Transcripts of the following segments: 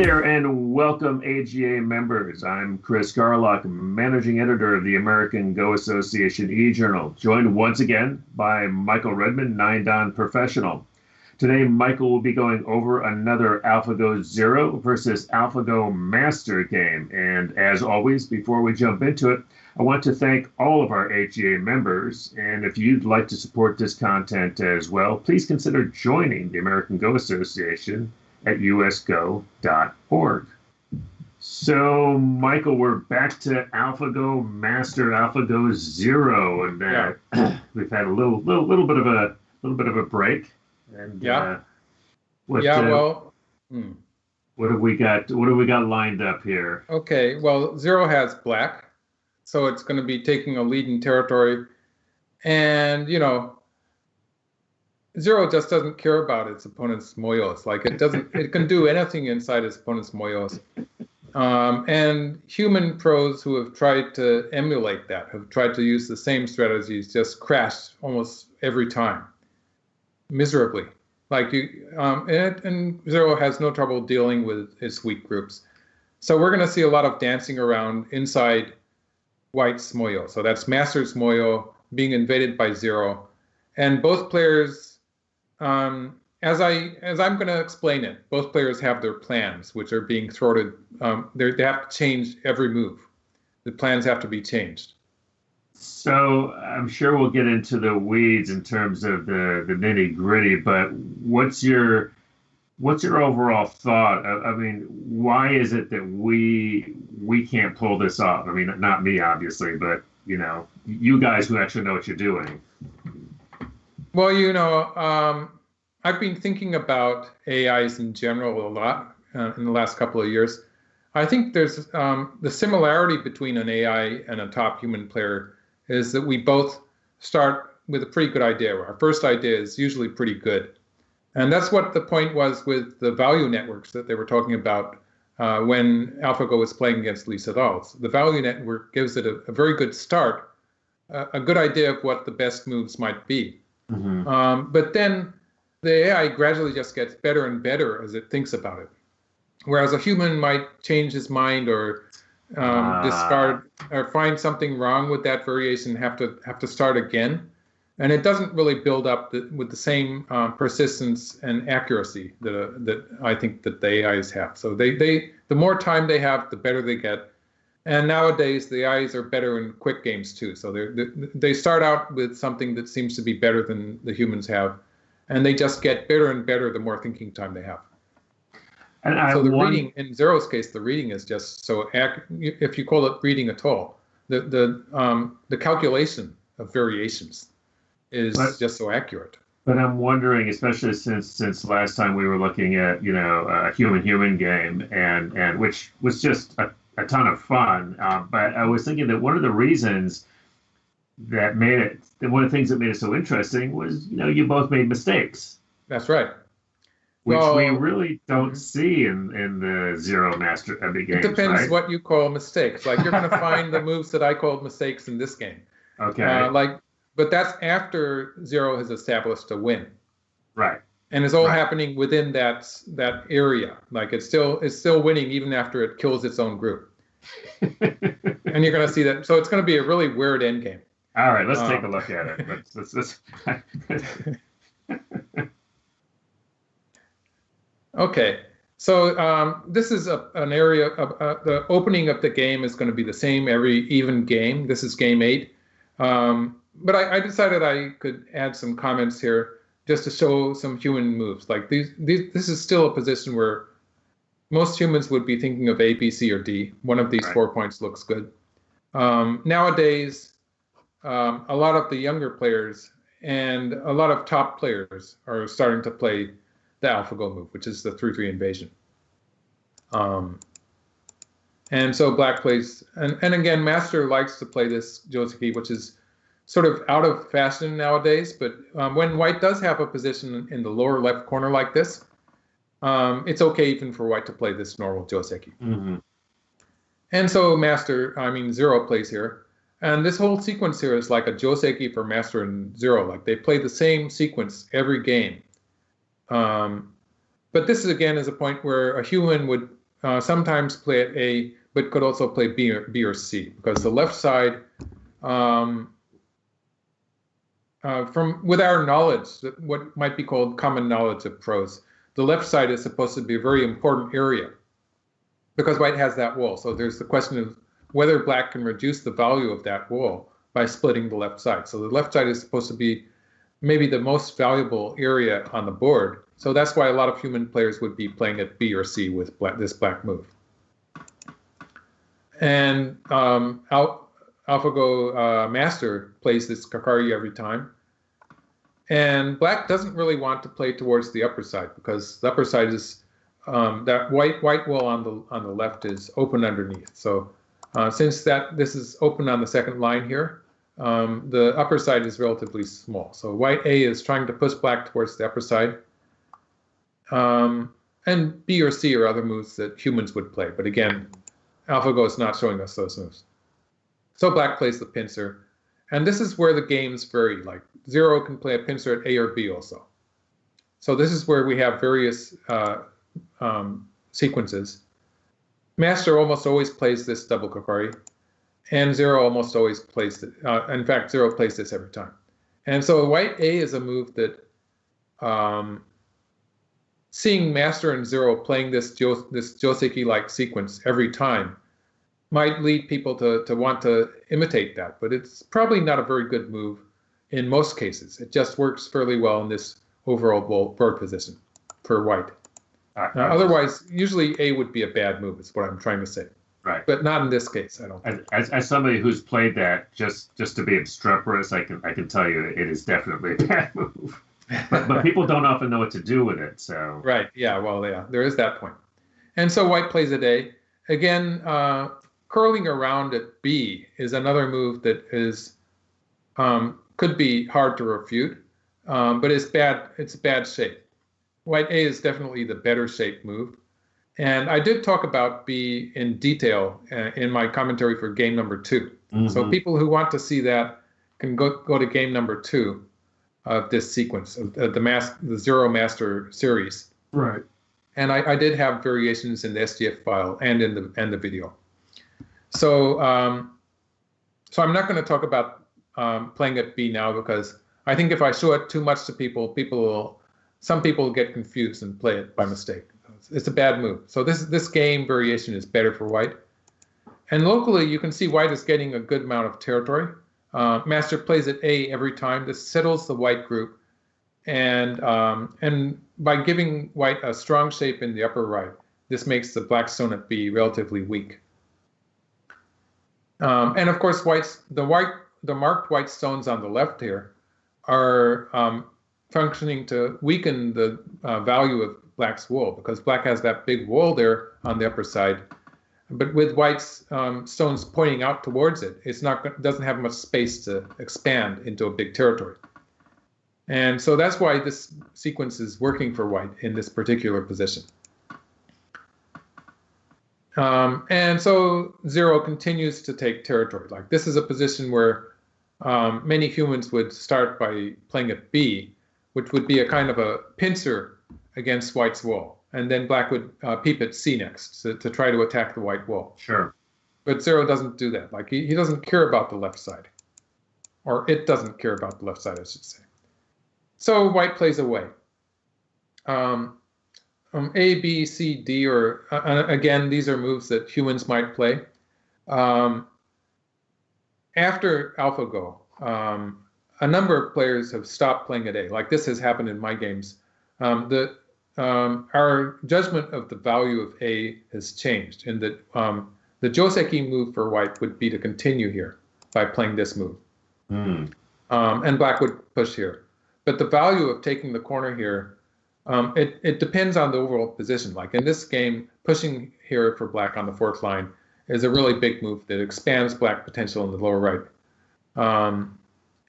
there and welcome AGA members. I'm Chris Garlock, Managing Editor of the American Go Association e-Journal, joined once again by Michael Redmond, 9Dan Professional. Today, Michael will be going over another AlphaGo Zero versus AlphaGo Master game. And as always, before we jump into it, I want to thank all of our AGA members. And if you'd like to support this content as well, please consider joining the American Go Association at usgo.org. So, Michael, we're back to AlphaGo Master, AlphaGo Zero, and we've had a little bit of a break. And what have we got? What have we got lined up here? Okay, well, Zero has black, so it's going to be taking a lead in territory, and Zero just doesn't care about its opponent's moyos. Like it can do anything inside its opponent's moyos. And human pros who have tried to emulate that, have tried to use the same strategies, just crash almost every time, miserably. And Zero has no trouble dealing with its weak groups. So we're going to see a lot of dancing around inside White's moyo. So that's Master's moyo being invaded by Zero, and both players. As I'm going to explain it, both players have their plans, which are being thwarted. They have to change every move. The plans have to be changed. So I'm sure we'll get into the weeds in terms of the nitty gritty, but what's your overall thought? I mean, why is it that we can't pull this off? I mean, not me, obviously, but you guys who actually know what you're doing. Well, I've been thinking about AIs in general a lot in the last couple of years. I think there's the similarity between an AI and a top human player is that we both start with a pretty good idea. Our first idea is usually pretty good. And that's what the point was with the value networks that they were talking about when AlphaGo was playing against Lee Sedol's. The value network gives it a very good start, a good idea of what the best moves might be. Mm-hmm. But then the AI gradually just gets better and better as it thinks about it. Whereas a human might change his mind or discard or find something wrong with that variation, have to start again. And it doesn't really build up with the same persistence and accuracy that I think that the AIs have. So the more time they have, the better they get. And nowadays, the AIs are better in quick games too. So they start out with something that seems to be better than the humans have. And they just get better and better the more thinking time they have. And so reading, in Zero's case, the reading is just so accurate, if you call it reading at all. The calculation of variations is just so accurate. But I'm wondering, especially since last time we were looking at a human game, and which was just a ton of fun. But I was thinking that one of the reasons that made it, one of the things that made it so interesting was, you both made mistakes. That's right. Which we really don't see in the Zero Master games. It depends right? what you call mistakes. Like you're going to find the moves that I called mistakes in this game. Okay. But that's after Zero has established a win. Right. And it's all happening within that area. Like it's still winning even after it kills its own group. And you're going to see that. So it's going to be a really weird end game. All right, let's take a look at it. Let's Okay, so this is an area of the opening of the game is going to be the same every even game. This is game 8. But I decided I could add some comments here just to show some human moves. Like this is still a position where most humans would be thinking of A, B, C, or D. One of these 4 points looks good. Nowadays, a lot of the younger players and a lot of top players are starting to play the AlphaGo move, which is the 3-3 invasion. And so Black plays, and again, Master likes to play this Joseki, which is sort of out of fashion nowadays. But when White does have a position in the lower left corner like this, it's okay even for White to play this normal Joseki. Mm-hmm. And so Zero plays here. And this whole sequence here is like a Joseki for Master and Zero. Like they play the same sequence every game. But this is again is a point where a human would sometimes play at A, but could also play B or C, because the left side, with our knowledge, what might be called common knowledge of prose, the left side is supposed to be a very important area because white has that wall. So there's the question of whether black can reduce the value of that wall by splitting the left side. So the left side is supposed to be maybe the most valuable area on the board. So that's why a lot of human players would be playing at B or C with this black move. And AlphaGo Master plays this Kakari every time. And black doesn't really want to play towards the upper side, because the upper side is that white wall on the left is open underneath. So since this is open on the second line here, the upper side is relatively small. So white A is trying to push black towards the upper side. And B or C are other moves that humans would play. But again, AlphaGo is not showing us those moves. So black plays the pincer. And this is where the games vary. Like Zero can play a pincer at A or B also. So this is where we have various sequences. Master almost always plays this double Kakari. And Zero almost always plays it. In fact, Zero plays this every time. And so white A is a move that seeing Master and Zero playing this Joseki-like sequence every time might lead people to want to imitate that, but it's probably not a very good move in most cases. It just works fairly well in this overall board position for white. Otherwise, usually A would be a bad move, is what I'm trying to say. Right. But not in this case, I don't think. As somebody who's played that, just to be obstreperous, I can tell you it is definitely a bad move. But people don't often know what to do with it. So right, yeah, well, yeah, there is that point. And so white plays at A. Again, curling around at B is another move that is could be hard to refute, but it's bad. It's a bad shape. White A is definitely the better shape move. And I did talk about B in detail in my commentary for game number 2. Mm-hmm. So people who want to see that can go to game number 2 of this sequence, of the Zero Master series. Right. And I did have variations in the SDF file and in the video. So so I'm not going to talk about playing at B now, because I think if I show it too much to people, some people will get confused and play it by mistake. It's a bad move. So this game variation is better for white. And locally, you can see white is getting a good amount of territory. Master plays at A every time. This settles the white group, and by giving white a strong shape in the upper right, this makes the black stone at B relatively weak. And of course, the marked white stones on the left here are functioning to weaken the value of black's wall, because black has that big wall there on the upper side. But with white's stones pointing out towards it, doesn't have much space to expand into a big territory. And so that's why this sequence is working for white in this particular position. And so Zero continues to take territory. Like this is a position where many humans would start by playing at B, which would be a kind of a pincer against white's wall. And then black would peep at C next to try to attack the white wall. Sure. But Zero doesn't do that. Like he doesn't care about the left side. Or it doesn't care about the left side, I should say. So white plays away. A, B, C, D, or again, these are moves that humans might play. After AlphaGo, a number of players have stopped playing at A. Like this has happened in my games. Our judgment of the value of A has changed, in that the Joseki move for white would be to continue here by playing this move. And black would push here. But the value of taking the corner here, it depends on the overall position. Like in this game, pushing here for black on the fourth line is a really big move that expands black potential in the lower right.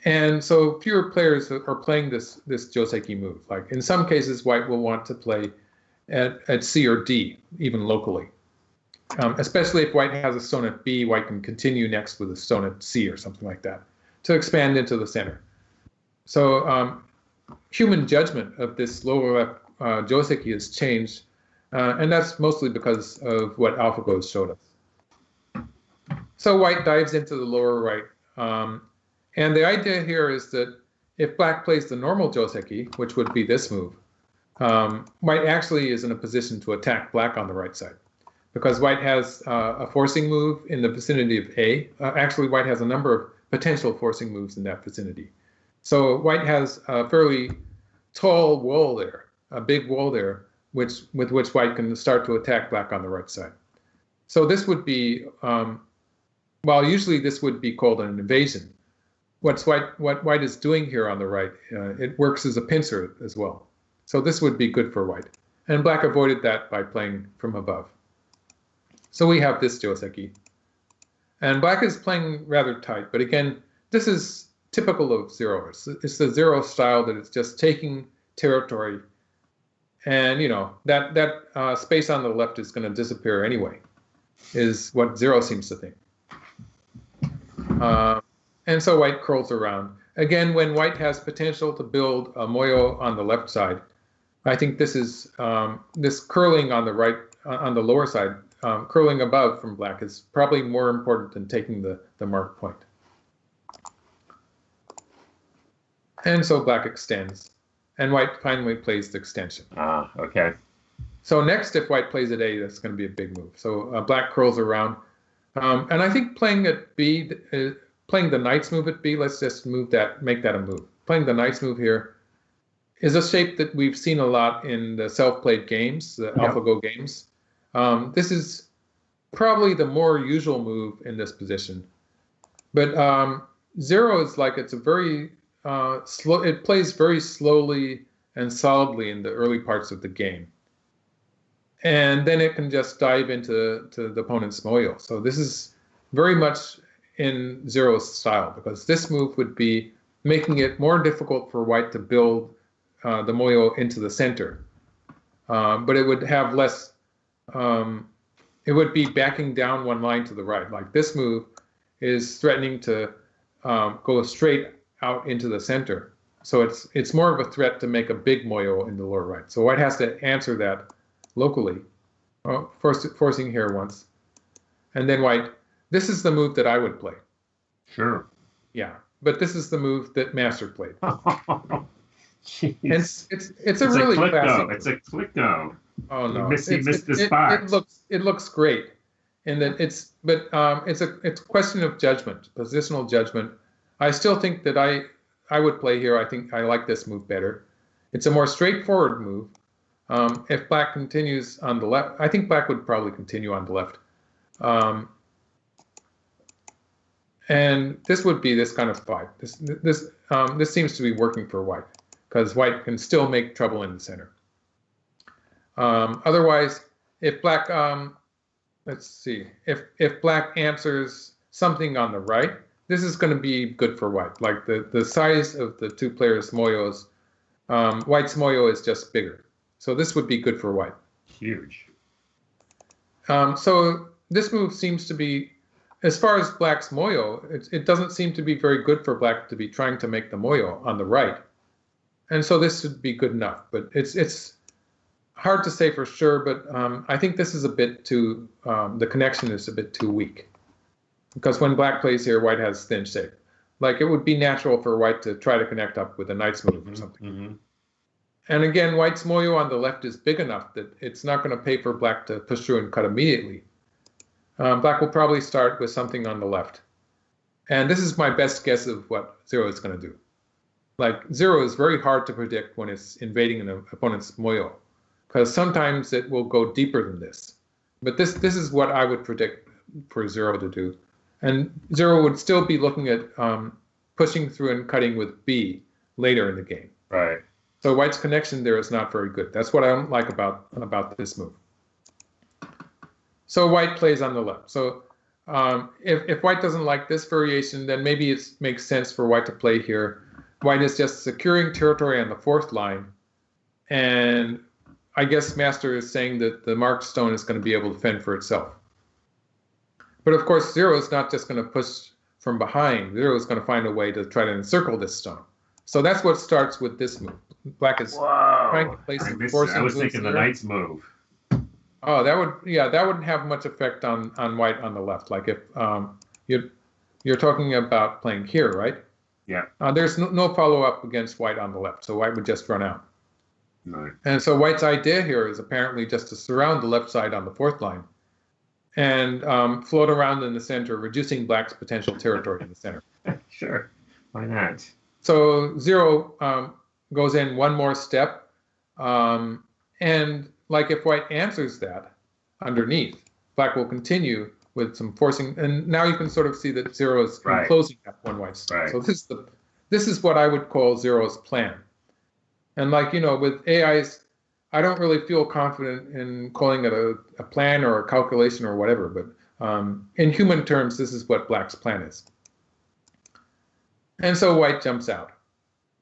And so fewer players are playing this Joseki move. Like in some cases, white will want to play at C or D, even locally. Especially if white has a stone at B, white can continue next with a stone at C or something like that to expand into the center. So human judgment of this lower left Joseki has changed And that's mostly because of what AlphaGo showed us. So white dives into the lower right. And the idea here is that if black plays the normal joseki, which would be this move, white actually is in a position to attack black on the right side. Because white has a forcing move in the vicinity of A. Actually, white has a number of potential forcing moves in that vicinity. So white has a fairly tall wall there, a big wall there, with which white can start to attack black on the right side. So this would be, well, usually this would be called an invasion. What white is doing here on the right, it works as a pincer as well. So this would be good for white. And black avoided that by playing from above. So we have this joseki. And black is playing rather tight, but again, this is typical of zero. It's the zero style that it's just taking territory. And you know, that space on the left is going to disappear anyway, is what zero seems to think. And so white curls around. Again, when white has potential to build a moyo on the left side, I think this is this curling on the right, on the lower side, curling above from black is probably more important than taking the mark point. And so black extends, and white finally plays the extension. Ah, okay. So next, if white plays at A, that's going to be a big move. So black curls around, and I think playing at B, playing the knight's move at B, let's just move that, make that a move. Playing the knight's move here is a shape that we've seen a lot in the self-played games, the AlphaGo games. This is probably the more usual move in this position. But zero is like, it's a very slow, it plays very slowly and solidly in the early parts of the game. And then it can just dive into the opponent's moyo. So this is very much in zero's style, because this move would be making it more difficult for white to build the moyo into the center. But it would have less, it would be backing down one line to the right. Like this move is threatening to go straight out into the center. So it's more of a threat to make a big moyo in the lower right. So white has to answer that locally, forcing here once. And then white, this is the move that I would play. Sure. Yeah, but this is the move that Master played. Jeez. And it's a really classic. It's a click go. Oh no, He missed the spot. It looks great, and then it's a question of judgment, positional judgment. I still think that I would play here. I think I like this move better. It's a more straightforward move. If black continues on the left, I think black would probably continue on the left. And this would be this kind of fight. This seems to be working for white, because white can still make trouble in the center. Otherwise, if black, let's see, if black answers something on the right, this is going to be good for white. Like the size of the two players' moyos, white's moyo is just bigger. So this would be good for white. Huge. So this move seems to be, as far as black's moyo, it doesn't seem to be very good for black to be trying to make the moyo on the right. And so this would be good enough. But it's hard to say for sure, but I think this is a bit too, the connection is a bit too weak. Because when black plays here, white has thin shape. Like it would be natural for white to try to connect up with a knight's move or something. Mm-hmm. And again, white's moyo on the left is big enough that it's not going to pay for black to push through and cut immediately. Black will probably start with something on the left. And this is my best guess of what zero is going to do. Like zero is very hard to predict when it's invading an opponent's moyo, because sometimes it will go deeper than this. But this is what I would predict for zero to do. And zero would still be looking at pushing through and cutting with B later in the game. Right. So white's connection there is not very good. That's what I don't like about this move. So white plays on the left. So if white doesn't like this variation, then maybe it makes sense for white to play here. White is just securing territory on the fourth line. And I guess Master is saying that the marked stone is going to be able to fend for itself. But of course, zero is not just going to push from behind. Zero is going to find a way to try to encircle this stone. So that's what starts with this move. Black is trying to play some forcing moves. I was thinking the knight's move. Oh, that wouldn't have much effect on white on the left. Like if you you're talking about playing here, right? Yeah. There's no follow-up against white on the left, so white would just run out. Right. And so white's idea here is apparently just to surround the left side on the fourth line and float around in the center, reducing black's potential territory in the center. Sure. Why not? So zero goes in one more step. And like if white answers that underneath, black will continue with some forcing. And now you can sort of see that zero is enclosing that one white stone. Right. So this is what I would call zero's plan. And like, with AIs, I don't really feel confident in calling it a plan or a calculation or whatever, but in human terms, this is what black's plan is. And so white jumps out.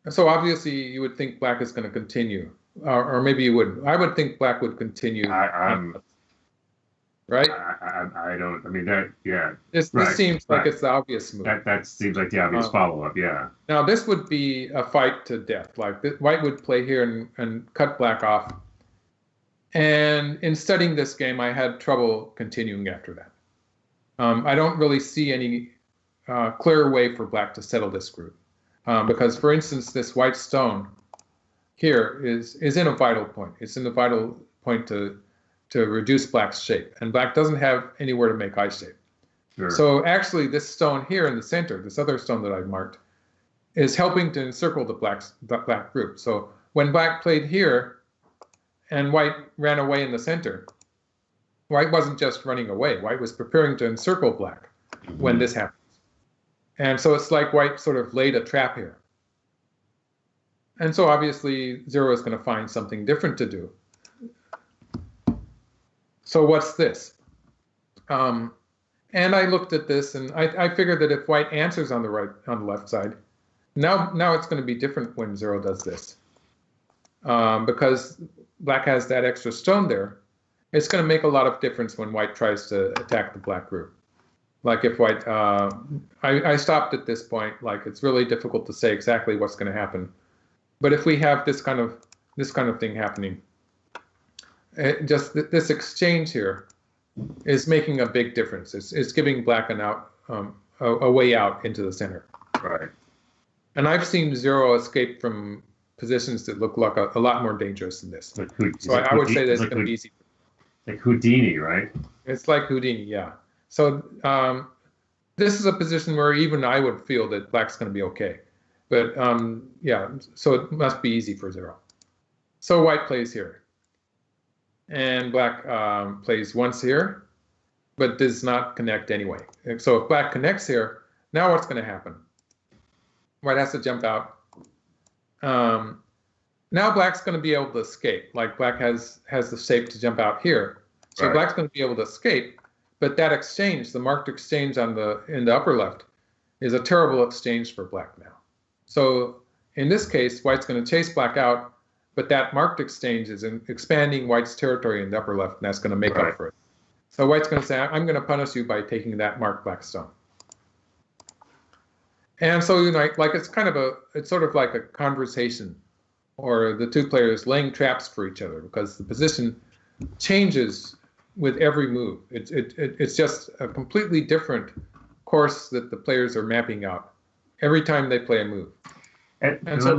So obviously you would think black is going to continue, or maybe you wouldn't. I would think black would continue. Right? I don't. I mean that. Yeah. This seems like it's the obvious move. That seems like the obvious follow-up. Yeah. Now this would be a fight to death. Like white would play here and cut black off. And in studying this game, I had trouble continuing after that. I don't really see any clear way for black to settle this group. Because, for instance, this white stone here is in a vital point. It's in the vital point to reduce black's shape. And black doesn't have anywhere to make eye shape. Sure. So actually, this stone here in the center, this other stone that I've marked, is helping to encircle the black group. So when black played here and white ran away in the center, white wasn't just running away. White was preparing to encircle black when this happens. And so it's like white sort of laid a trap here. And so obviously zero is going to find something different to do. So what's this? And I looked at this and I figured that if white answers on the left side, now it's going to be different when zero does this. Because black has that extra stone there, it's going to make a lot of difference when white tries to attack the black group. Like if white, I stopped at this point. Like it's really difficult to say exactly what's going to happen, but if we have this kind of thing happening, just this exchange here is making a big difference. It's giving black a way out into the center. Right. And I've seen zero escape from positions that look like a lot more dangerous than this. So I would say that it's going to be easy. Like Houdini, right? It's like Houdini, yeah. So this is a position where even I would feel that black's going to be okay. But yeah, so it must be easy for zero. So white plays here. And black plays once here, but does not connect anyway. So if black connects here, now what's going to happen? White has to jump out. Now black's going to be able to escape. Like black has the shape to jump out here. So black's going to be able to escape. But that exchange, the marked exchange in the upper left, is a terrible exchange for black now. So in this case, white's going to chase black out, but that marked exchange is expanding white's territory in the upper left, and that's going to make up for it. So white's going to say, I'm going to punish you by taking that marked black stone. And so like it's sort of like a conversation, or the two players laying traps for each other, because the position changes with every move. It's just a completely different course that the players are mapping out every time they play a move. And so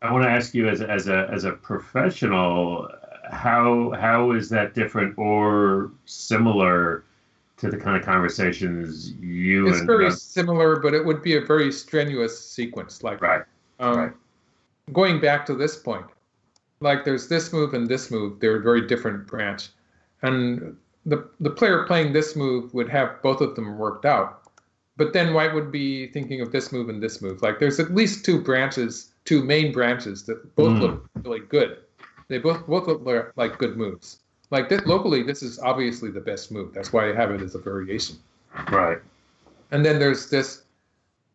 I want to ask you as a professional, how is that different or similar to the kind of conversations you? It's very similar, but it would be a very strenuous sequence. Like going back to this point, like there's this move and this move. They're a very different branch. And the player playing this move would have both of them worked out. But then white would be thinking of this move and this move. Like there's at least two main branches that both look really good. They both look like good moves. Like locally, this is obviously the best move. That's why I have it as a variation. Right. And then there's this.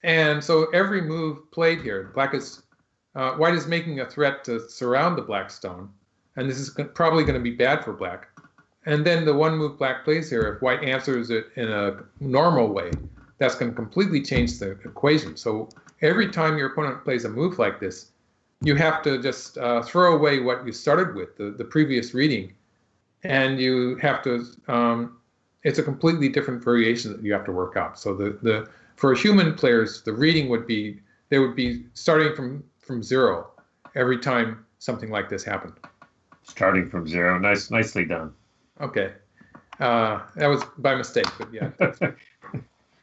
And so every move played here, white is making a threat to surround the black stone. And this is probably going to be bad for black. And then the one move black plays here, if white answers it in a normal way, that's going to completely change the equation. So every time your opponent plays a move like this, you have to just throw away what you started with, the previous reading, and you have to, it's a completely different variation that you have to work out. So for human players, the reading would be, they would be starting from zero every time something like this happened. Starting from zero. Nicely done. Okay. That was by mistake, but yeah.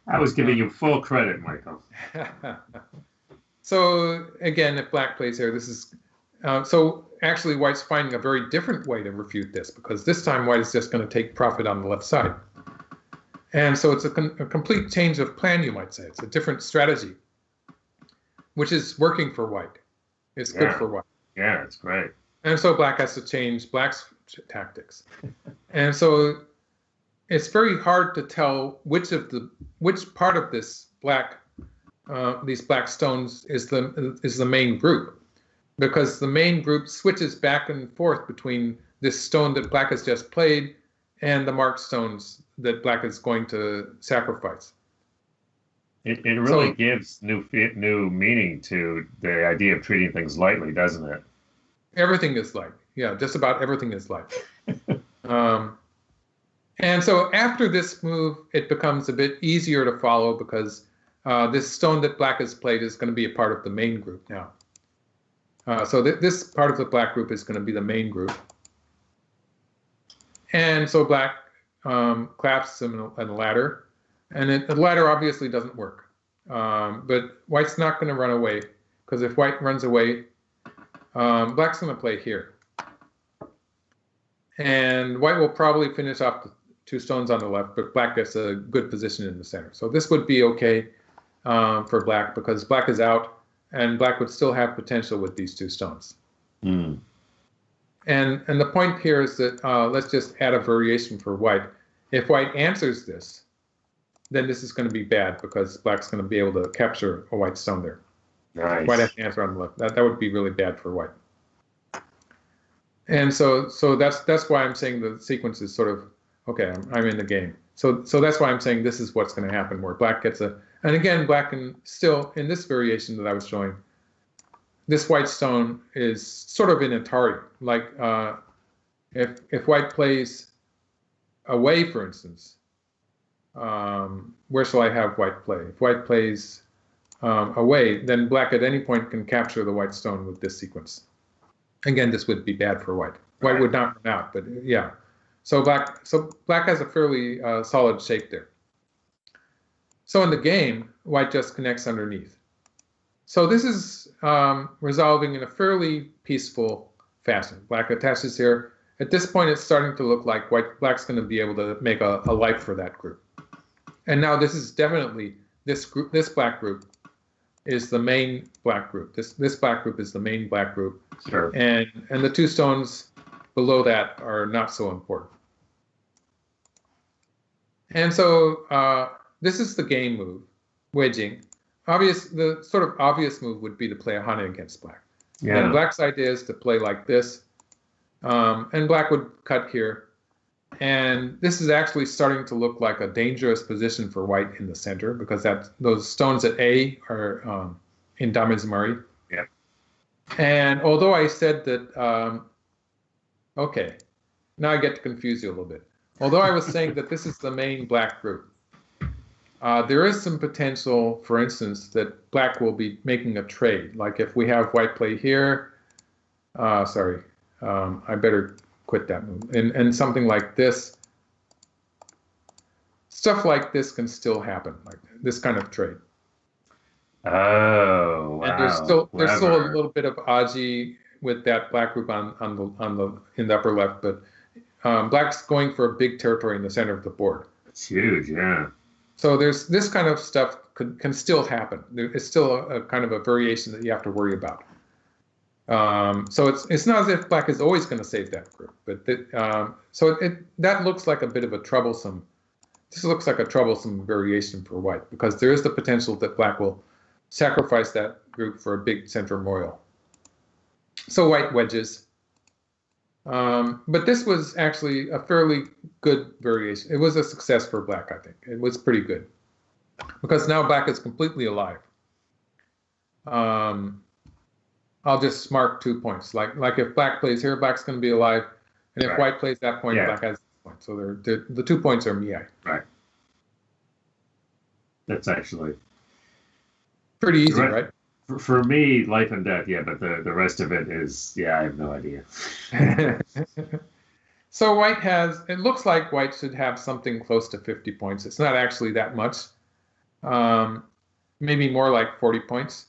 I was giving you full credit, Michael. So again, if black plays here, this is, so actually white's finding a very different way to refute this, because this time white is just going to take profit on the left side. And so it's a complete change of plan, you might say. It's a different strategy, which is working for white. It's good for white. Yeah, it's great. And so black has to change black's tactics. And so it's very hard to tell which part of this black, these black stones is the main group, because the main group switches back and forth between this stone that black has just played and the marked stones that black is going to sacrifice. It really gives new meaning to the idea of treating things lightly, doesn't it? Everything is light. Yeah, just about everything is light. And so after this move, it becomes a bit easier to follow, because this stone that black has played is going to be a part of the main group now. So this part of the black group is going to be the main group. And so black claps him in a ladder. And the ladder obviously doesn't work. But white's not going to run away, because if white runs away, black's going to play here. And white will probably finish off the two stones on the left, but black gets a good position in the center. So this would be okay for black, because black is out, and black would still have potential with these two stones. Mm. And the point here is that let's just add a variation for white. If white answers this, then this is going to be bad, because black's going to be able to capture a white stone there. Nice. White has to answer on the left. That would be really bad for white. And so that's why I'm saying the sequence is sort of, okay, I'm in the game. So that's why I'm saying this is what's going to happen, where black gets and again, black can still, in this variation that I was showing, this white stone is sort of in Atari. Like if white plays away, for instance, where shall I have white play? If white plays away, then black at any point can capture the white stone with this sequence. Again, this would be bad for white. White would not run out, but yeah. So black has a fairly solid shape there. So in the game, white just connects underneath. So this is resolving in a fairly peaceful fashion. Black attaches here. At this point, it's starting to look like black's going to be able to make a life for that group. And now this is definitely, this black group is the main black group. This black group is the main black group. Sure. And the two stones below that are not so important. And so this is the game move, wedging. The sort of obvious move would be to play a Hane against black. Yeah. And black's idea is to play like this. And black would cut here. And this is actually starting to look like a dangerous position for white in the center, because those stones at A are in Damezumari. Yeah. And although I said that, okay, now I get to confuse you a little bit. Although I was saying that this is the main black group, there is some potential, for instance, that black will be making a trade. Like if we have white play here, I better quit that move. And something like this, stuff like this can still happen, like this kind of trade. Oh, wow. And there's still a little bit of Aji with that black group in the upper left, but black's going for a big territory in the center of the board. It's huge, yeah. So there's this kind of stuff can still happen. It's still a kind of a variation that you have to worry about. So it's not as if black is always going to save that group, but that looks like a bit of a troublesome. This looks like a troublesome variation for white, because there is the potential that black will sacrifice that group for a big center memorial. So white wedges. But this was actually a fairly good variation. It was a success for black, I think. It was pretty good, because now black is completely alive. I'll just mark 2 points. Like if black plays here, black's going to be alive. And if Right. white plays that point, Yeah. black has this point. So the 2 points are miai. Right. That's actually Pretty easy, Right. right? for me, life and death. Yeah, but the rest of it is, yeah, I have no idea. So it looks like white should have something close to 50 points. It's not actually that much. Maybe more like 40 points.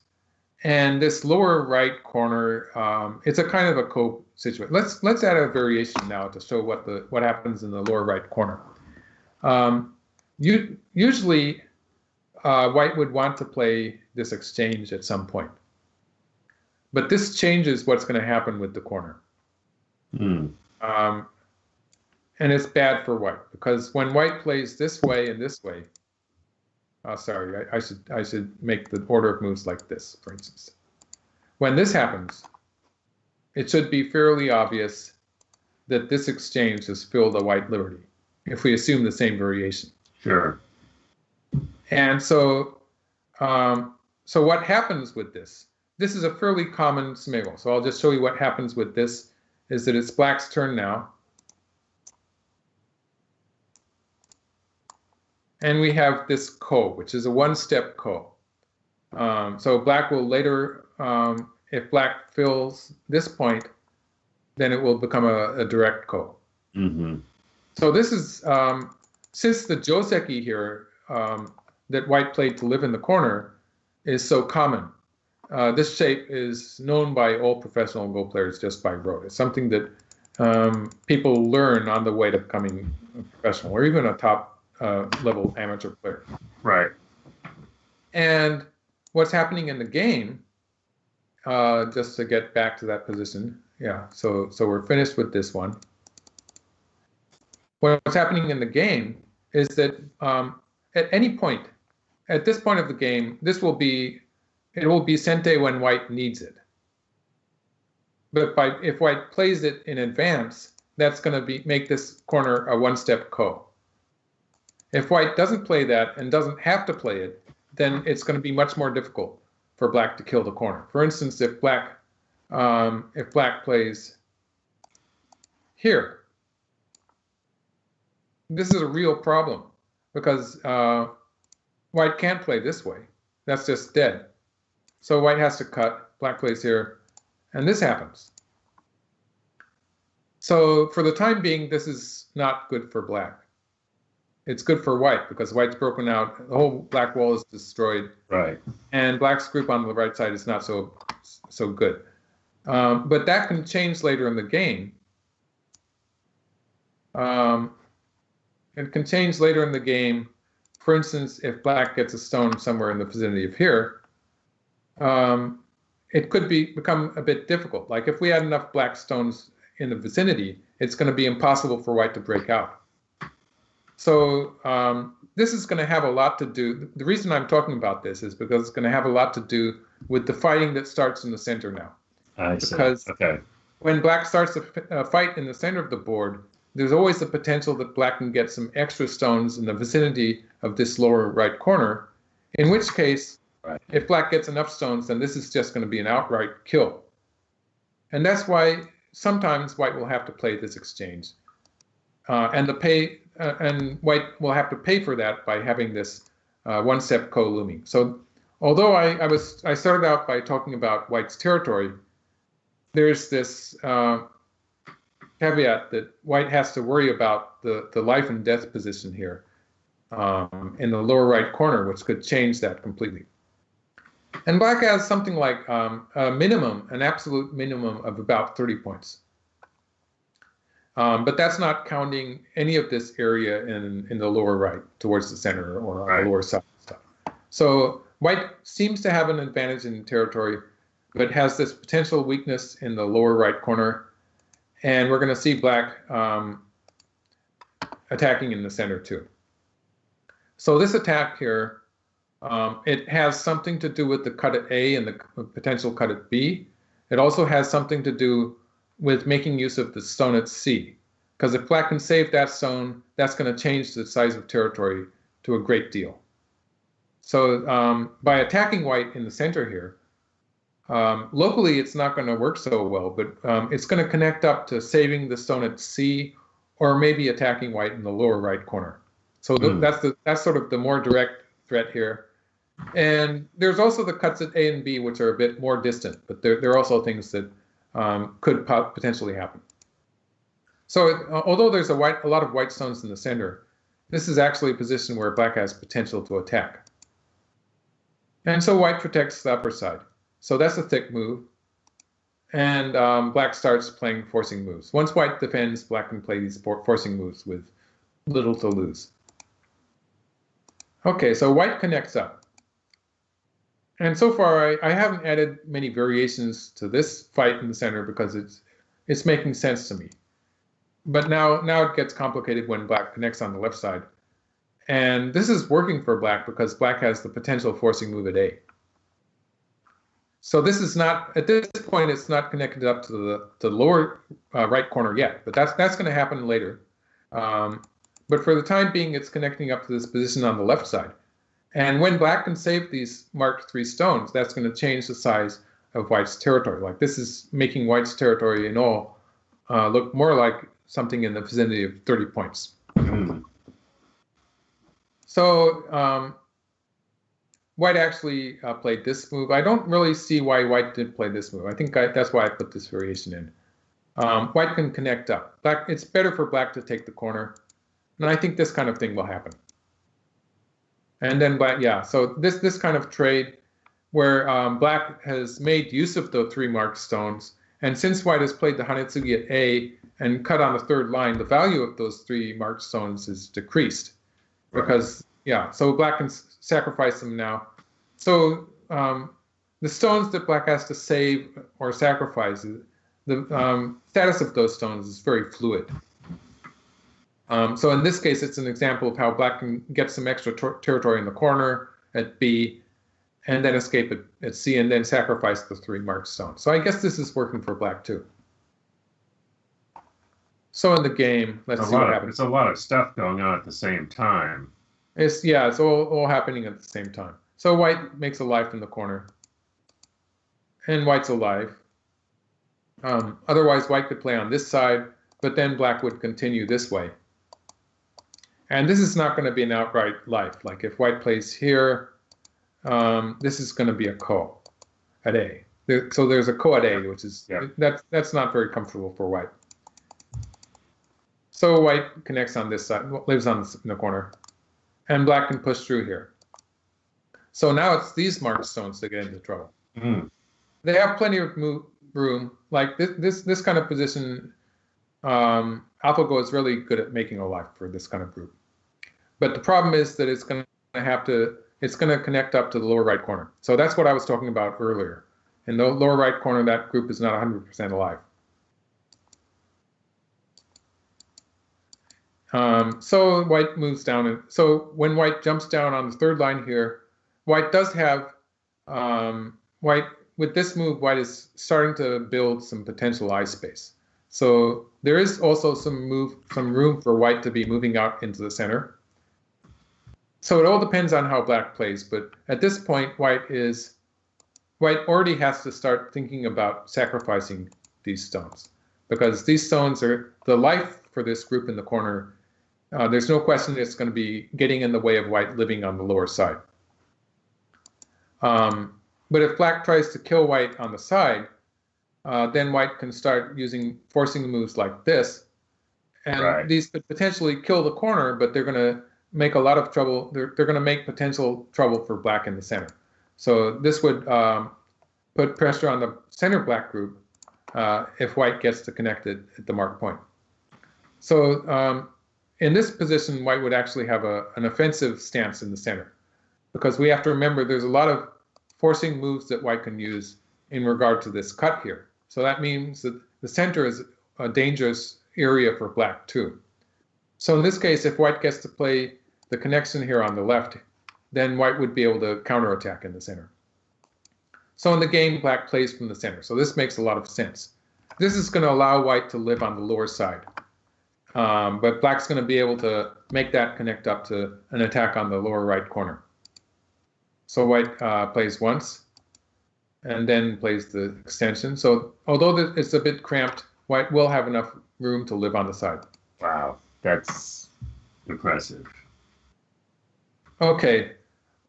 And this lower right corner, it's a kind of a situation. Let's add a variation now to show what happens in the lower right corner. Usually, white would want to play this exchange at some point. But this changes what's going to happen with the corner. And it's bad for white, because when white plays this way and this way, sorry, I should make the order of moves like this, for instance. When this happens, it should be fairly obvious that this exchange has filled a white liberty, if we assume the same variation. Sure. And so what happens with this? This is a fairly common scenario. So I'll just show you what happens with this, is that it's black's turn now. And we have this ko, which is a one-step ko. So black will later, if black fills this point, then it will become a direct ko. Mm-hmm. So this is, since the joseki here that white played to live in the corner is so common, this shape is known by all professional Go players just by rote. It's something that people learn on the way to becoming a professional, or even a top level amateur player. Right. And what's happening in the game, just to get back to that position, yeah, so we're finished with this one. What's happening in the game is that at any point, at this point of the game, it will be sente when white needs it. But if white plays it in advance, that's going to make this corner a one-step ko. If white doesn't play that and doesn't have to play it, then it's going to be much more difficult for black to kill the corner. For instance, if black plays here, this is a real problem, because white can't play this way. That's just dead. So white has to cut, black plays here, and this happens. So for the time being, this is not good for black. It's good for white, because white's broken out, the whole black wall is destroyed. Right. And black's group on the right side is not so good. But that can change later in the game. It can change later in the game. For instance, if black gets a stone somewhere in the vicinity of here, it could become a bit difficult. Like if we had enough black stones in the vicinity, it's going to be impossible for white to break out. So this is going to have a lot to do. The reason I'm talking about this is because it's going to have a lot to do with the fighting that starts in the center now. I see. Because okay. When black starts to fight in the center of the board, there's always the potential that black can get some extra stones in the vicinity of this lower right corner, in which case, right, if black gets enough stones, then this is just going to be an outright kill. And that's why sometimes white will have to play this exchange. And white will have to pay for that by having this one-step ko looming. So although I started out by talking about white's territory, there's this caveat that white has to worry about the life and death position here in the lower right corner, which could change that completely. And black has something like an absolute minimum of about 30 points. But that's not counting any of this area in the lower right towards the center or on the lower side stuff. So white seems to have an advantage in territory, but has this potential weakness in the lower right corner. And we're going to see black attacking in the center too. So this attack here, it has something to do with the cut at A and the potential cut at B. It also has something to do with making use of the stone at C. Because if black can save that stone, that's going to change the size of territory to a great deal. So by attacking white in the center here, Locally, it's not going to work so well, but it's going to connect up to saving the stone at C, or maybe attacking white in the lower right corner. So that's sort of the more direct threat here. And there's also the cuts at A and B, which are a bit more distant, but there are also things that could potentially happen. So although there's a lot of white stones in the center, this is actually a position where black has potential to attack. And so white protects the upper side. So that's a thick move. And black starts playing forcing moves. Once white defends, black can play these forcing moves with little to lose. Okay, so white connects up. And so far, I haven't added many variations to this fight in the center because it's making sense to me. But now it gets complicated when black connects on the left side. And this is working for black because black has the potential forcing move at A. So this is not, at this point, it's not connected up to the lower right corner yet, but that's going to happen later. But for the time being, it's connecting up to this position on the left side. And when black can save these marked 3 stones, that's going to change the size of white's territory. Like this is making white's territory in all look more like something in the vicinity of 30 points. So white actually played this move. I don't really see why white did play this move. I think that's why I put this variation in. White can connect up. It's better for black to take the corner. And I think this kind of thing will happen. And then black, yeah, so this kind of trade where black has made use of the 3 marked stones. And since white has played the Hanetsugi at A and cut on the 3rd line, the value of those 3 marked stones is decreased. Because, yeah, so black can sacrifice them now. So the stones that black has to save or sacrifice, the status of those stones is very fluid. So in this case, it's an example of how black can get some extra territory in the corner at B, and then escape at C, and then sacrifice the 3 marked stones. So I guess this is working for black too. So in the game, let's see what happens. It's a lot of stuff going on at the same time. It's all happening at the same time. So white makes a life in the corner, and white's alive. Otherwise, white could play on this side, but then black would continue this way. And this is not going to be an outright life. Like if white plays here, this is going to be a ko at A. So there's a ko at A, which is that's not very comfortable for white. So white connects on this side, lives in the corner, and black can push through here. So now it's these marked stones that get into trouble. They have plenty of room. Like this kind of position, AlphaGo is really good at making a life for this kind of group. But the problem is that it's going to connect up to the lower right corner. So that's what I was talking about earlier. In the lower right corner, that group is not 100% alive. So white moves down. And so when white jumps down on the 3rd line here, white does have, with this move, white is starting to build some potential eye space. So there is also some room for white to be moving out into the center. So it all depends on how black plays, but at this point, white already has to start thinking about sacrificing these stones, because these stones are the life for this group in the corner. There's no question it's going to be getting in the way of white living on the lower side. But if black tries to kill white on the side, then white can start using forcing moves like this. And these could potentially kill the corner, but they're going to make a lot of trouble. They're going to make potential trouble for black in the center. So this would put pressure on the center black group if white gets to connect it at the marked point. So in this position, white would actually have an offensive stance in the center, because we have to remember there's a lot of forcing moves that white can use in regard to this cut here. So that means that the center is a dangerous area for black too. So in this case, if white gets to play the connection here on the left, then white would be able to counterattack in the center. So in the game, black plays from the center. So this makes a lot of sense. This is going to allow white to live on the lower side. But black's going to be able to make that connect up to an attack on the lower right corner. So white plays once. and then plays the extension. So although it's a bit cramped, white will have enough room to live on the side. Wow, that's impressive. Okay,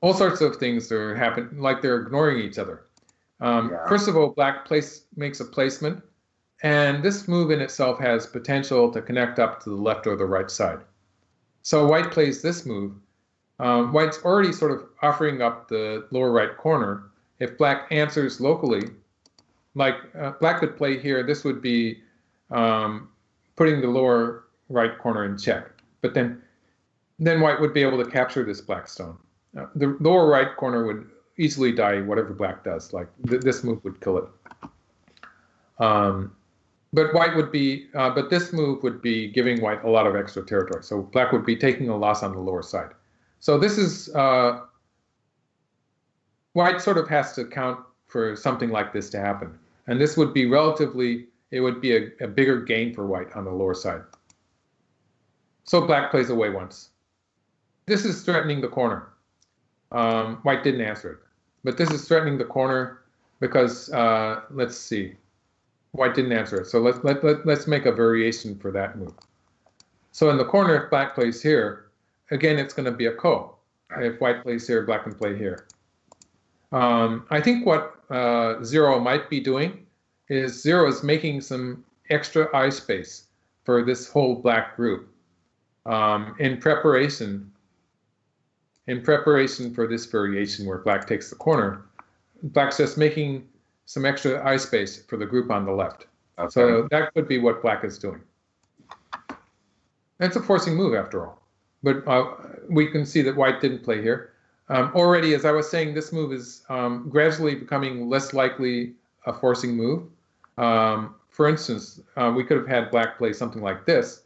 all sorts of things are happening, like they're ignoring each other. First of all, black makes a placement, and this move in itself has potential to connect up to the left or the right side. So white plays this move. White's already sort of offering up the lower right corner. If black answers locally, like black could play here, this would be putting the lower right corner in check. But then white would be able to capture this black stone. The lower right corner would easily die whatever black does. Like this move would kill it. But white would be, but this move would be giving white a lot of extra territory. So black would be taking a loss on the lower side. So this is, white sort of has to account for something like this to happen. And this would be relatively, it would be a bigger gain for white on the lower side. So black plays away once. This is threatening the corner. White didn't answer it. But this is threatening the corner because, let's see. White didn't answer it. So let's make a variation for that move. So in the corner, if black plays here, again, it's going to be a ko. If white plays here, black can play here. I think what 0 might be doing is 0 is making some extra eye space for this whole black group in preparation for this variation where black takes the corner. Black's just making some extra eye space for the group on the left. Okay. So that could be what black is doing. It's a forcing move after all. But we can see that white didn't play here. Already, as I was saying, this move is gradually becoming less likely a forcing move. For instance, we could have had black play something like this,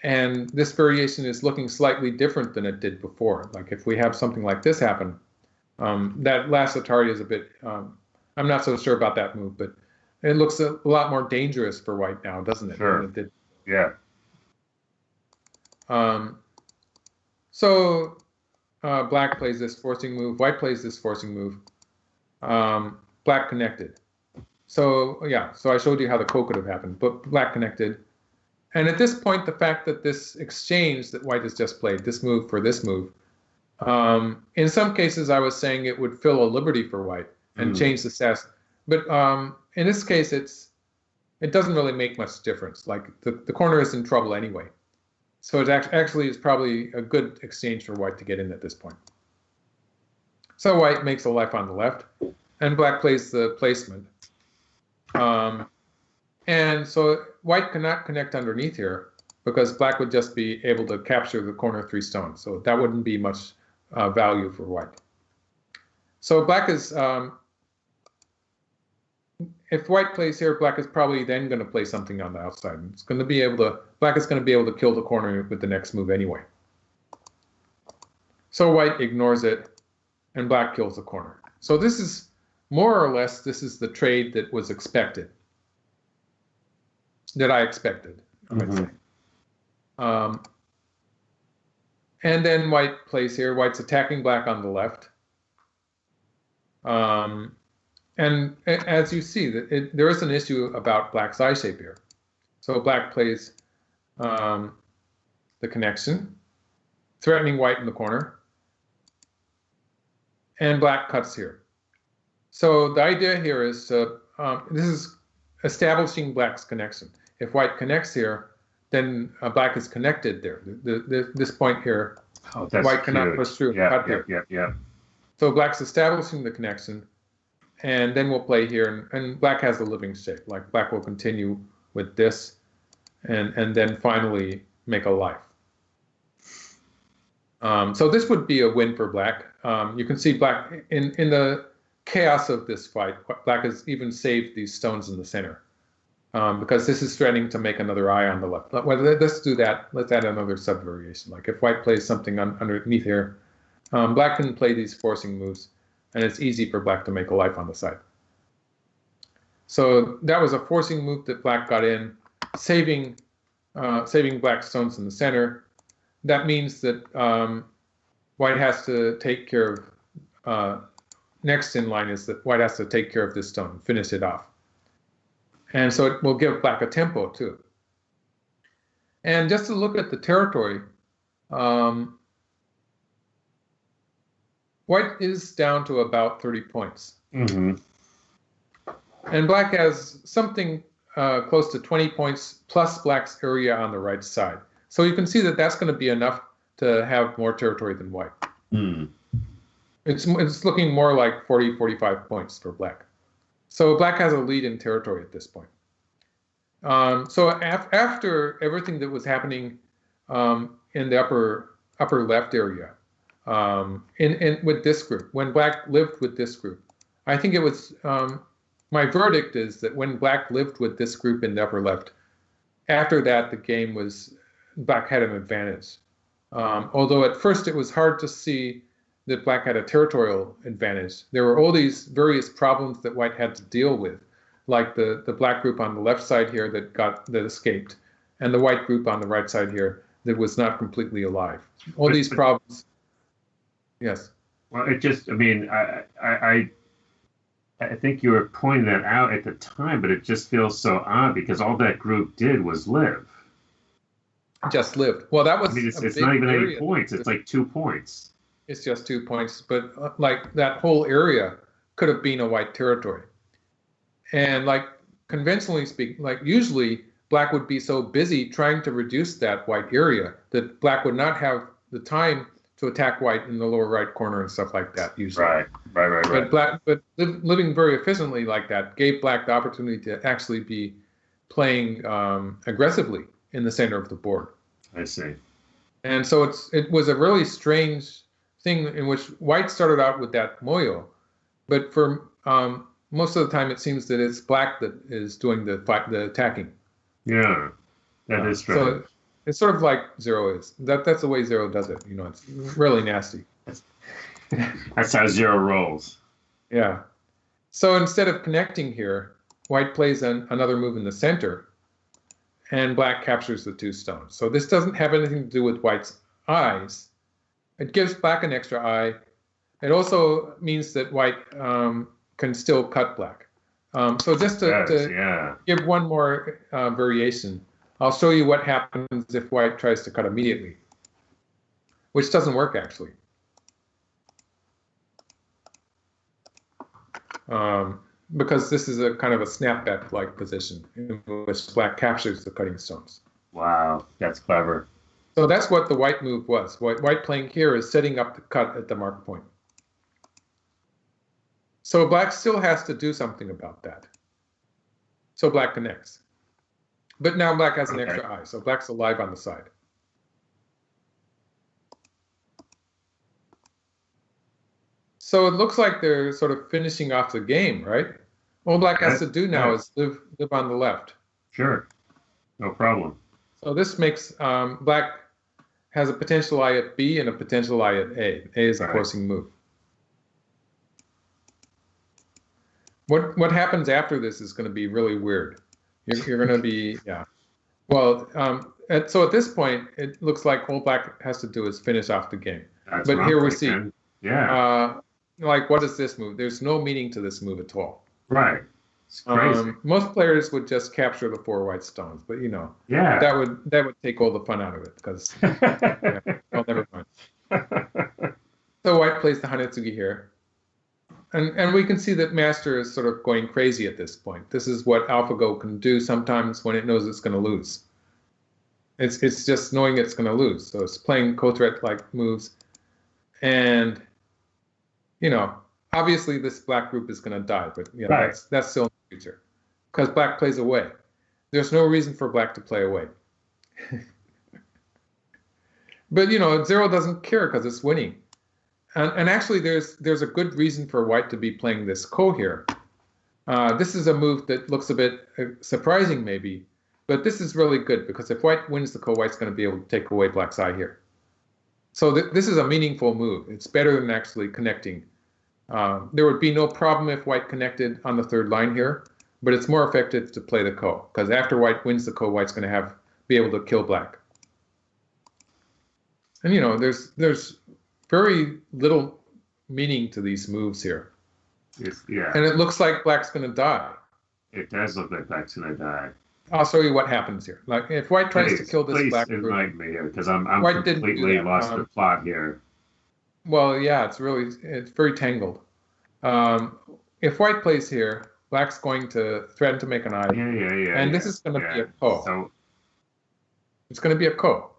and this variation is looking slightly different than it did before. Like if we have something like this happen, that last Atari is a bit, I'm not so sure about that move, but it looks a lot more dangerous for white now, doesn't it? Sure. Than it did. Yeah. So black plays this forcing move, white plays this forcing move, black connected. So yeah, so I showed you how the ko could have happened, but black connected. And at this point, the fact that this exchange that white has just played, this move for this move, in some cases I was saying it would fill a liberty for white and change the stats. But in this case, it doesn't really make much difference. Like the corner is in trouble anyway. So it actually is probably a good exchange for white to get in at this point. So white makes a life on the left, and black plays the placement. And so white cannot connect underneath here because black would just be able to capture the corner 3 stones. So that wouldn't be much value for white. So black is, if white plays here, black is probably then going to play something on the outside. It's going to be able to, black is going to be able to kill the corner with the next move anyway. So white ignores it, and black kills the corner. So this is, more or less, this is the trade that was expected. That I expected, I might say. And then white plays here. White's attacking black on the left. And as you see, there is an issue about black's eye shape here. So black plays the connection, threatening white in the corner. And black cuts here. So the idea here is, this is establishing black's connection. If white connects here, then black is connected there. This point here, white cannot push through. Yeah. So black's establishing the connection, and then we'll play here, and black has a living shape. Like black will continue with this, and then finally make a life. So this would be a win for black. You can see black in the chaos of this fight. Black has even saved these stones in the center. Because this is threatening to make another eye on the left. Well, let's do that. Let's add another subvariation. Like if white plays something underneath here, black can play these forcing moves, and it's easy for black to make a life on the side. So that was a forcing move that black got in, saving black stones in the center. That means that white has to take care of next in line is that white has to take care of this stone, finish it off. And so it will give black a tempo too. And just to look at the territory, white is down to about 30 points. Mm-hmm. And black has something close to 20 points plus black's area on the right side. So you can see that that's going to be enough to have more territory than white. Mm. It's looking more like 40, 45 points for black. So black has a lead in territory at this point. So after everything that was happening in the upper left area, with this group, when black lived with this group, I think it was, my verdict is that when black lived with this group in the upper left, after that the game was, black had an advantage. Although at first it was hard to see that black had a territorial advantage. There were all these various problems that white had to deal with, like the black group on the left side here that escaped, and the white group on the right side here that was not completely alive. All these problems. Yes. Well, it just, I mean, I think you were pointing that out at the time, but it just feels so odd because all that group did was live. Just lived. Well, that was. I mean, it's not even any points. It's like 2 points. It's just 2 points, but like that whole area could have been a white territory. And like conventionally speaking, like usually black would be so busy trying to reduce that white area that black would not have the time to attack white in the lower right corner and stuff like that usually. Right. But living very efficiently like that gave black the opportunity to actually be playing aggressively in the center of the board. I see. And so it was a really strange thing in which white started out with that moyo, but for most of the time it seems that it's black that is doing the attacking. Yeah, that is true. So it's sort of like Zero is. That's the way Zero does it. You know, it's really nasty. That's how Zero rolls. Yeah. So instead of connecting here, white plays another move in the center, and black captures the 2 stones. So this doesn't have anything to do with white's eyes. It gives black an extra eye. It also means that white can still cut black. So just to give one more variation, I'll show you what happens if white tries to cut immediately, which doesn't work actually. Because this is a kind of a snapback-like position in which black captures the cutting stones. Wow, that's clever. So that's what the white move was. White playing here is setting up the cut at the mark point. So black still has to do something about that. So black connects. But now black has an extra eye, so black's alive on the side. So it looks like they're sort of finishing off the game, right? All black has to do now is live on the left. Sure, no problem. So this makes black has a potential eye at B and a potential eye at A. A is a forcing move. What happens after this is going to be really weird. You're going to be, yeah. Well, so at this point, it looks like all black has to do is finish off the game. That's but here we see, like, what is this move? There's no meaning to this move at all. Right. It's crazy. Most players would just capture the 4 white stones, but you know, that would take all the fun out of it because, well, never mind. So white plays the Hanetsugi here. And we can see that Master is sort of going crazy at this point. This is what AlphaGo can do sometimes when it knows it's going to lose. It's just knowing it's going to lose. So it's playing co-threat-like moves. And, you know, obviously this black group is going to die, but you know, that's still in the future. Because black plays away. There's no reason for black to play away. But, you know, Zero doesn't care because it's winning. And actually, there's a good reason for white to be playing this ko here. This is a move that looks a bit surprising, maybe, but this is really good because if white wins the ko, white's going to be able to take away black's eye here. So this is a meaningful move. It's better than actually connecting. There would be no problem if white connected on the 3rd line here, but it's more effective to play the ko because after white wins the ko, white's going to be able to kill black. And you know, there's very little meaning to these moves here. Yeah. And it looks like black's going to die. It does look like black's going to die. I'll show you what happens here. Like if white tries to kill this black, please enlighten me here, because I'm white completely lost the plot here. Well, yeah, it's very tangled. If white plays here, black's going to threaten to make an eye. Yeah. And this is going to be a ko. So it's going to be a ko.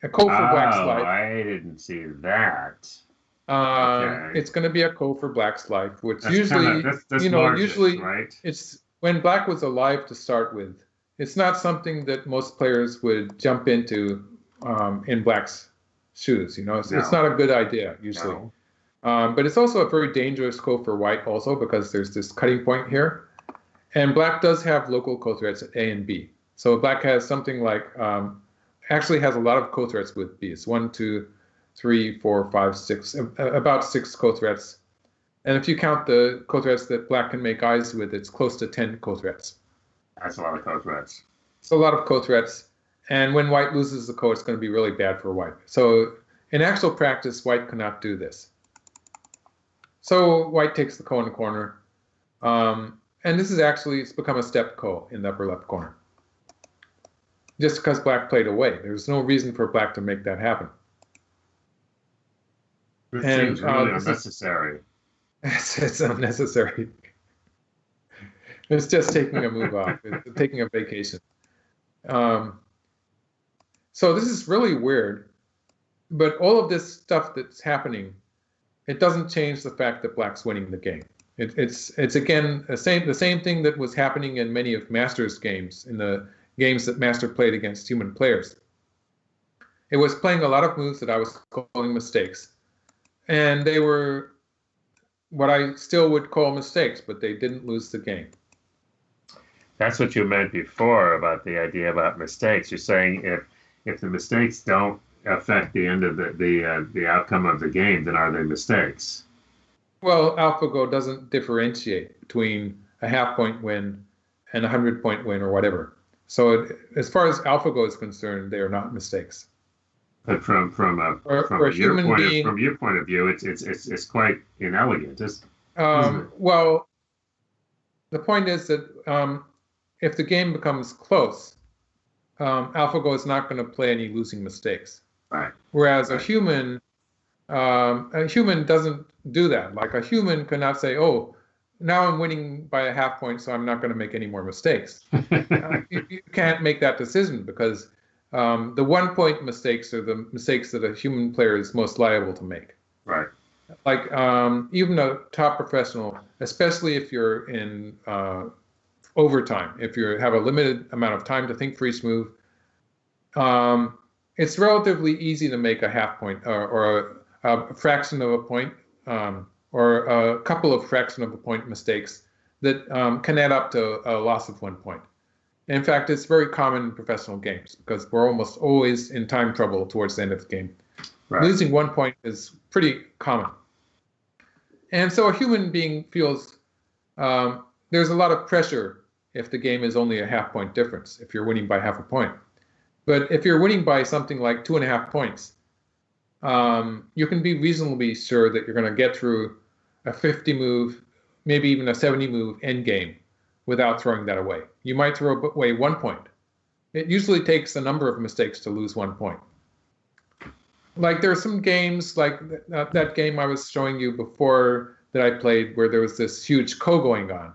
A ko for black's life. I didn't see that. It's going to be a ko for black's life, which That's usually, that's usually right? It's when black was alive to start with. It's not something that most players would jump into in black's shoes. It's not a good idea usually. No. But it's also a very dangerous ko for white also because there's this cutting point here, and black does have local ko threats at A and B. So black has something like actually has a lot of ko threats with B. It's 1, 2, 3, 4, 5, 6, about 6 ko threats. And if you count the ko threats that black can make eyes with, it's close to 10 ko threats. That's a lot of ko threats. It's a lot of ko threats. And when white loses the ko, it's going to be really bad for white. So in actual practice, white cannot do this. So white takes the ko in the corner. And this is actually, it's become a step ko in the upper left corner. Just because black played away. There's no reason for black to make that happen. It seems really unnecessary. It's unnecessary. It's just taking a move off. It's taking a vacation. So this is really weird. But all of this stuff that's happening, it doesn't change the fact that black's winning the game. It's again the same thing that was happening in many of Master's games, in the games that Master played against human players. It was playing a lot of moves that I was calling mistakes. And they were what I still would call mistakes, but they didn't lose the game. That's what you meant before about the idea about mistakes. You're saying if the mistakes don't affect the end of the outcome of the game, then are they mistakes? Well, AlphaGo doesn't differentiate between a half-point win and a 100-point win or whatever. So as far as AlphaGo is concerned, they are not mistakes. But from your point of view, it's quite inelegant. Well, the point is that if the game becomes close, AlphaGo is not going to play any losing mistakes. Right. Whereas a human doesn't do that. Like a human cannot say, "Oh, now I'm winning by a half point, so I'm not going to make any more mistakes." You can't make that decision because the 1-point mistakes are the mistakes that a human player is most liable to make. Right. Like even a top professional, especially if you're in overtime, if you have a limited amount of time to think for each move, it's relatively easy to make a half point or a fraction of a point or a couple of fraction of a point mistakes that can add up to a loss of 1 point. In fact, it's very common in professional games because we're almost always in time trouble towards the end of the game. Right. Losing 1 point is pretty common. And so a human being feels there's a lot of pressure if the game is only a half-point difference, if you're winning by half a point. But if you're winning by something like 2.5 points, you can be reasonably sure that you're going to get through a 50 move, maybe even a 70 move end game without throwing that away. You might throw away 1 point. It usually takes a number of mistakes to lose 1 point. Like there are some games, like that game I was showing you before that I played, where there was this huge ko going on.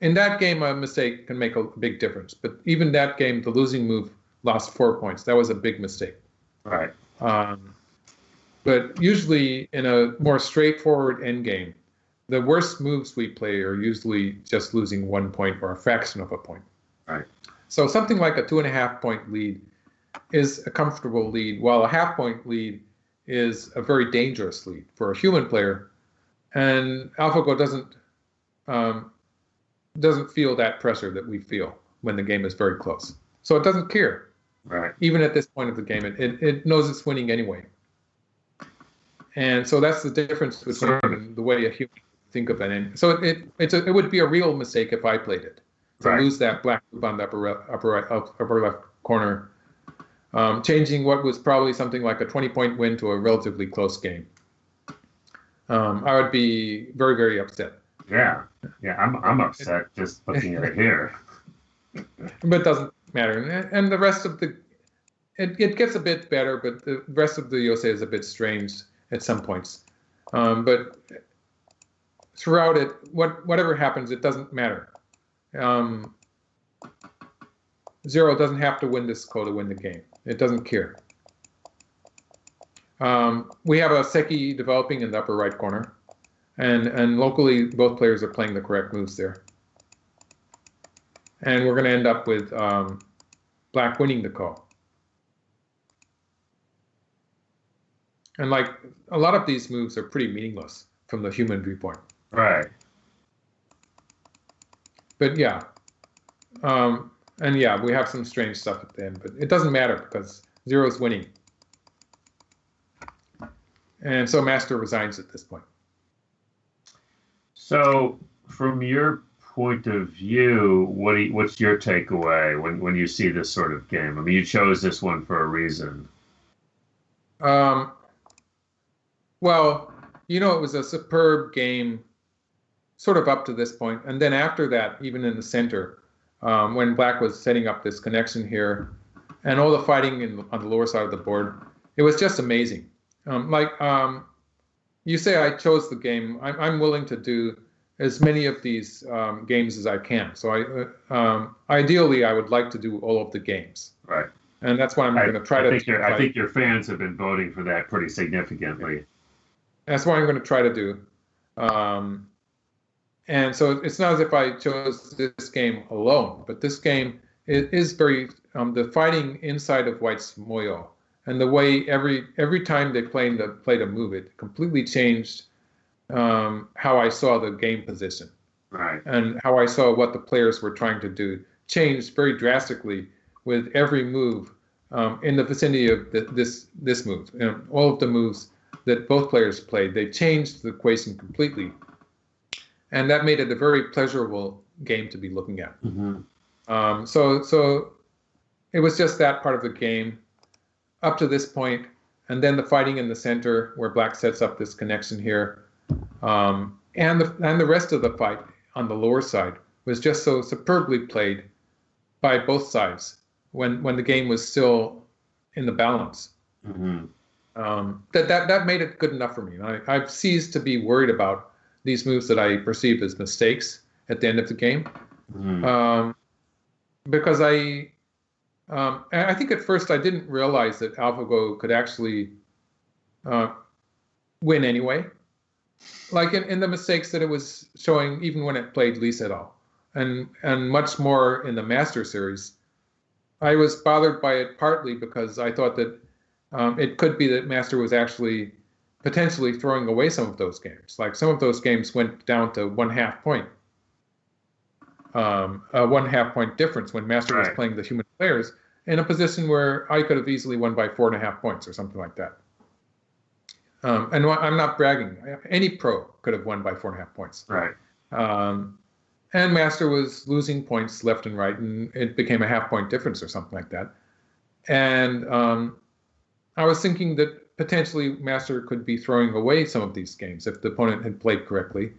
In that game, a mistake can make a big difference. But even that game, the losing move lost 4 points. That was a big mistake. Right. But usually in a more straightforward end game, the worst moves we play are usually just losing 1 point or a fraction of a point. Right. So something like a 2.5 point lead is a comfortable lead, while a half-point lead is a very dangerous lead for a human player. And AlphaGo doesn't feel that pressure that we feel when the game is very close. So it doesn't care. Right. Even at this point of the game, it knows it's winning anyway. And so that's the difference between the way a human think of it. So it would be a real mistake if I played it. To lose that black move on the upper left corner, changing what was probably something like a 20-point win to a relatively close game. I would be very, very upset. Yeah, yeah, I'm upset just looking at it here. But it doesn't matter. And the rest of it gets a bit better, but the rest of the Yosei is a bit strange at some points. But throughout it, whatever happens, it doesn't matter. Zero doesn't have to win this ko to win the game. It doesn't care. We have a Seki developing in the upper right corner, and locally both players are playing the correct moves there. And we're going to end up with black winning the ko. And like a lot of these moves are pretty meaningless from the human viewpoint. Right. But yeah. And yeah, we have some strange stuff at the end, but it doesn't matter because Zero's winning. And so Master resigns at this point. So from your point of view, what's your takeaway when you see this sort of game? I mean, you chose this one for a reason. Well, it was a superb game sort of up to this point. And then after that, even in the center, when Black was setting up this connection here and all the fighting on the lower side of the board, it was just amazing. You say I chose the game. I'm willing to do as many of these games as I can. So ideally, I would like to do all of the games. Right. And that's what I'm going to try to. I think your fans have been voting for that pretty significantly. That's what I'm going to try to do. And so it's not as if I chose this game alone, but this game is very the fighting inside of White's moyo and the way every time they played a move, it completely changed how I saw the game position. Right. And how I saw what the players were trying to do changed very drastically with every move in the vicinity of this move. All of the moves that both players played, they changed the equation completely. And that made it a very pleasurable game to be looking at. Mm-hmm. So it was just that part of the game up to this point, and then the fighting in the center where Black sets up this connection here, and the rest of the fight on the lower side was just so superbly played by both sides when the game was still in the balance. Mm-hmm. That made it good enough for me. I've ceased to be worried about these moves that I perceived as mistakes at the end of the game, because I think at first I didn't realize that AlphaGo could actually win anyway. Like in the mistakes that it was showing, even when it played Lisa et al. And much more in the Master Series, I was bothered by it partly because I thought that it could be that Master was actually potentially throwing away some of those games. Like some of those games went down to 1/2 point, a 1/2 point difference when Master was playing the human players in a position where I could have easily won by 4.5 points or something like that. And I'm not bragging. Any pro could have won by 4.5 points. Right. And Master was losing points left and right, and it became a 1/2 point difference or something like that. And I was thinking that potentially Master could be throwing away some of these games if the opponent had played correctly.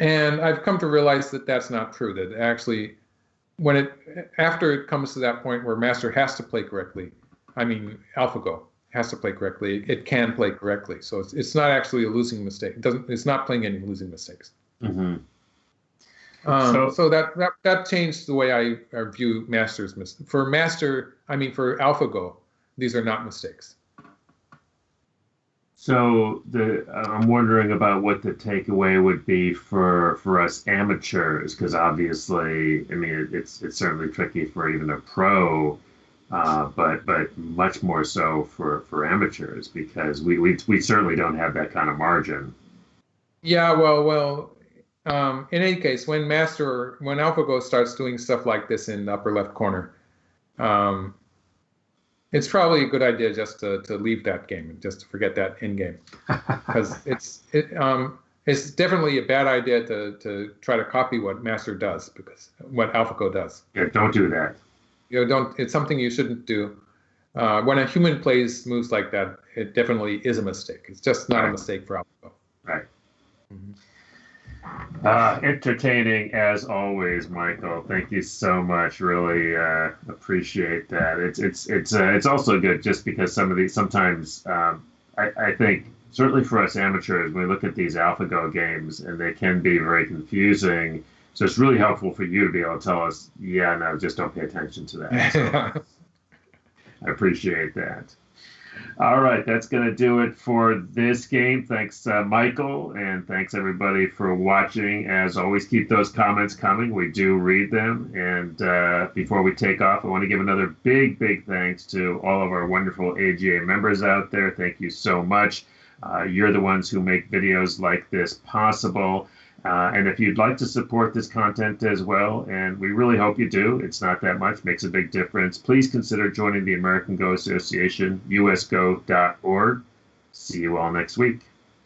And I've come to realize that that's not true, that actually after it comes to that point where Master has to play correctly, I mean AlphaGo has to play correctly, it can play correctly. So it's not actually a losing mistake. It's not playing any losing mistakes. Mm-hmm. So that changed the way I view Master's mistakes. For AlphaGo, these are not mistakes. So I'm wondering about what the takeaway would be for us amateurs, because obviously, I mean, it's certainly tricky for even a pro, but much more so for amateurs, because we certainly don't have that kind of margin. Yeah, well, in any case, when AlphaGo starts doing stuff like this in the upper left corner, it's probably a good idea just to leave that game and just to forget that in game, because it's definitely a bad idea to try to copy what Master does, because what AlphaGo does. Yeah, don't do that. It's something you shouldn't do. When a human plays moves like that, it definitely is a mistake. It's just not a mistake for AlphaGo. Entertaining as always, Michael. Thank you so much. Really appreciate that. It's also good just because sometimes I think certainly for us amateurs, we look at these AlphaGo games and they can be very confusing. So it's really helpful for you to be able to tell us, yeah, no, just don't pay attention to that. So I appreciate that. All right, that's going to do it for this game. Thanks, Michael, and thanks everybody for watching. As always, keep those comments coming. We do read them. And before we take off, I want to give another big, big thanks to all of our wonderful AGA members out there. Thank you so much. You're the ones who make videos like this possible. And if you'd like to support this content as well, and we really hope you do, it's not that much, makes a big difference, please consider joining the American Go Association, usgo.org. See you all next week.